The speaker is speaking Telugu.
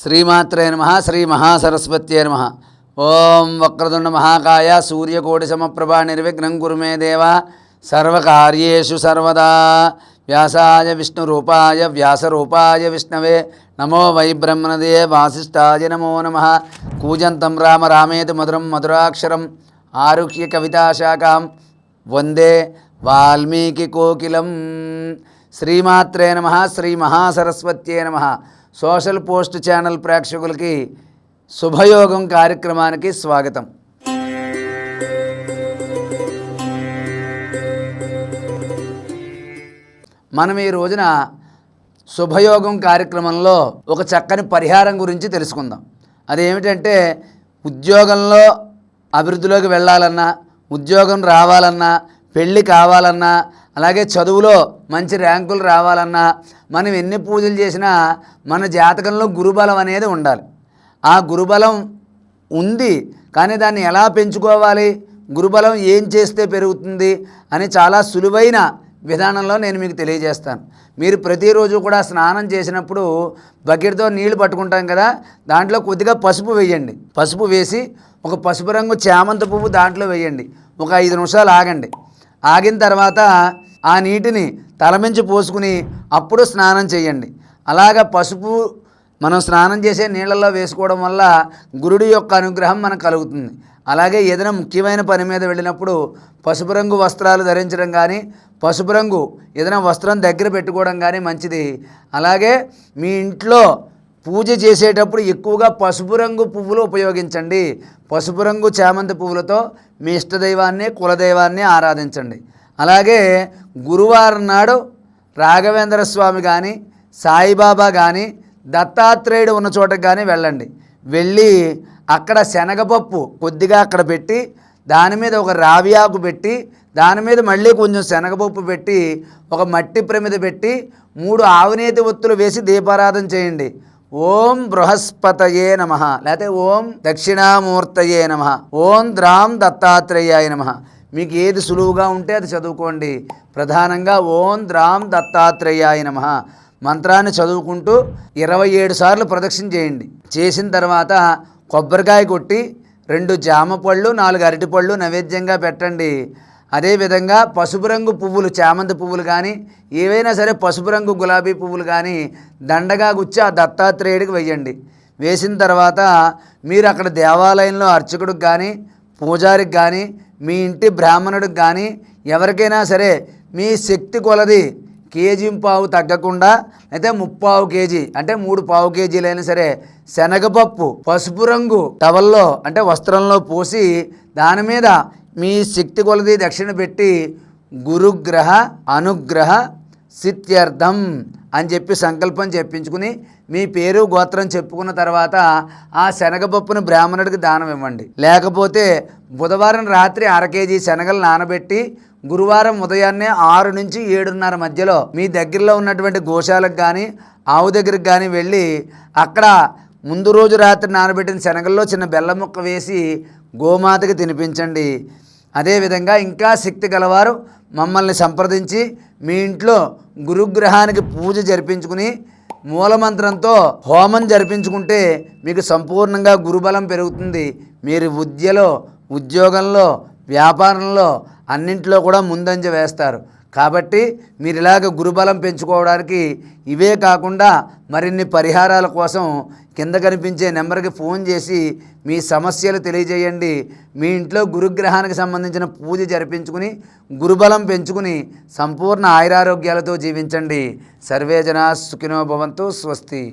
శ్రీమాత్రే నమః శ్రీ మహాసరస్వత్యే నమః. ఓం వక్రతుండ మహాకాయ సూర్యకోటి సమప్రభా నిర్విఘ్నం కురు మే దేవ సర్వకార్యేషు సర్వదా. వ్యాసాయ విష్ణురూపాయ వ్యాసరూపాయ విష్ణవే నమో వై బ్రహ్మణదే వాసిష్ఠాయ నమో నమః. కూజంతం రామ రామేతి మధురం మధురాక్షరం ఆరుహ్య కవితాశాఖాం వందే వాల్మీకి కోకిలం. శ్రీమాత్రే నమః శ్రీ మహాసరస్వత్యే నమః. సోషల్ పోస్ట్ ఛానల్ ప్రేక్షకులకి శుభయోగం కార్యక్రమానికి స్వాగతం. మనం ఈ రోజున శుభయోగం కార్యక్రమంలో ఒక చక్కని పరిహారం గురించి తెలుసుకుందాం. అదేమిటంటే ఉద్యోగంలో అభివృద్ధిలోకి వెళ్ళాలన్నా, ఉద్యోగం రావాలన్నా, పెళ్ళి కావాలన్నా, అలాగే చదువులో మంచి ర్యాంకులు రావాలన్నా మనం ఎన్ని పూజలు చేసినా మన జాతకంలో గురుబలం అనేది ఉండాలి. ఆ గురుబలం ఉంది, కానీ దాన్ని ఎలా పెంచుకోవాలి, గురుబలం ఏం చేస్తే పెరుగుతుంది అని చాలా సులువైన విధానంలో నేను మీకు తెలియజేస్తాను. మీరు ప్రతిరోజు కూడా స్నానం చేసినప్పుడు బకెట్తో నీళ్లు పట్టుకుంటాం కదా, దాంట్లో కొద్దిగా పసుపు వేయండి. పసుపు వేసి ఒక పసుపు రంగు చామంతి పువ్వు దాంట్లో వేయండి. ఒక 5 నిమిషాలు ఆగండి. ఆగిన తర్వాత ఆ నీటిని తలమించి పోసుకుని అప్పుడు స్నానం చేయండి. అలాగ పసుపు మనం స్నానం చేసే నీళ్ళల్లో వేసుకోవడం వల్ల గురుడి యొక్క అనుగ్రహం మనకు కలుగుతుంది. అలాగే ఏదైనా ముఖ్యమైన పని మీద వెళ్ళినప్పుడు పసుపు రంగు వస్త్రాలు ధరించడం కానీ, పసుపు రంగు ఏదైనా వస్త్రం దగ్గర పెట్టుకోవడం కానీ మంచిది. అలాగే మీ ఇంట్లో పూజ చేసేటప్పుడు ఎక్కువగా పసుపు రంగు పువ్వులు ఉపయోగించండి. పసుపు రంగు చామంతి పువ్వులతో మీ ఇష్టదైవాన్ని, కులదైవాన్ని ఆరాధించండి. అలాగే గురువారం నాడు రాఘవేంద్ర స్వామి కానీ, సాయిబాబా కానీ, దత్తాత్రేయుడు ఉన్న చోటకి కానీ వెళ్ళండి. వెళ్ళి అక్కడ శనగపప్పు కొద్దిగా అక్కడ పెట్టి, దాని మీద ఒక రావి ఆకు పెట్టి, దాని మీద మళ్ళీ కొంచెం శనగపప్పు పెట్టి, ఒక మట్టి ప్రమిద పెట్టి 3 ఆవునేతి ఒత్తులు వేసి దీపారాధన చేయండి. ఓం బృహస్పతయే నమః, లేకపోతే ఓం దక్షిణామూర్తయే నమః, ఓం ద్రాం దత్తాత్రేయాయ నమః. మీకు ఏది సులువుగా ఉంటే అది చదువుకోండి. ప్రధానంగా ఓం ద్రాం దత్తాత్రేయాయ నమః మంత్రాన్ని చదువుకుంటూ 27 సార్లు ప్రదక్షిణ చేయండి. చేసిన తర్వాత కొబ్బరికాయ కొట్టి 2 జామ పళ్ళు, 4 అరటిపళ్ళు నైవేద్యంగా పెట్టండి. అదేవిధంగా పసుపు రంగు పువ్వులు, చామంతి పువ్వులు కానీ, ఏవైనా సరే పసుపు రంగు గులాబీ పువ్వులు కానీ దండగా గుచ్చి ఆ దత్తాత్రేయుడికి వెయ్యండి. వేసిన తర్వాత మీరు అక్కడ దేవాలయంలో అర్చకుడికి కానీ, పూజారికి కానీ, మీ ఇంటి బ్రాహ్మణుడికి కానీ, ఎవరికైనా సరే మీ శక్తి కొలది కేజీ-పావు తగ్గకుండా, అయితే 3/4 కేజీ అంటే 3/4 కేజీలైనా సరే శనగపప్పు పసుపు రంగు టవల్లో అంటే వస్త్రంలో పోసి దాని మీద మీ శక్తి కొలది దక్షిణ పెట్టి గురుగ్రహ అనుగ్రహ సిద్ధ్యర్థం అని చెప్పి సంకల్పం చెప్పించుకుని మీ పేరు గోత్రం చెప్పుకున్న తర్వాత ఆ శనగపప్పును బ్రాహ్మణుడికి దానం ఇవ్వండి. లేకపోతే బుధవారం రాత్రి 1/2 కేజీ శనగలు నానబెట్టి గురువారం ఉదయాన్నే 6 నుంచి 7:30 మధ్యలో మీ దగ్గరలో ఉన్నటువంటి గోశాలకు కానీ, ఆవు దగ్గరికి కానీ వెళ్ళి అక్కడ ముందు రోజు రాత్రి నానబెట్టిన శనగల్లో చిన్న బెల్లం ముక్క వేసి గోమాతకి తినిపించండి. అదేవిధంగా ఇంకా శక్తి గలవారు మమ్మల్ని సంప్రదించి మీ ఇంట్లో గురుగ్రహానికి పూజ జరిపించుకుని మూలమంత్రంతో హోమం జరిపించుకుంటే మీకు సంపూర్ణంగా గురుబలం పెరుగుతుంది. మీరు విద్యలో, ఉద్యోగంలో, వ్యాపారంలో అన్నింటిలో కూడా ముందంజ వేస్తారు. కాబట్టి మీరు ఇలాగ గురుబలం పెంచుకోవడానికి ఇవే కాకుండా మరిన్ని పరిహారాల కోసం కింద కనిపించే నెంబర్కి ఫోన్ చేసి మీ సమస్యలు తెలియజేయండి. మీ ఇంట్లో గురుగ్రహానికి సంబంధించిన పూజ జరిపించుకుని గురుబలం పెంచుకుని సంపూర్ణ ఆయురారోగ్యాలతో జీవించండి. సర్వే జనా సుఖినో భవంతు. స్వస్తి.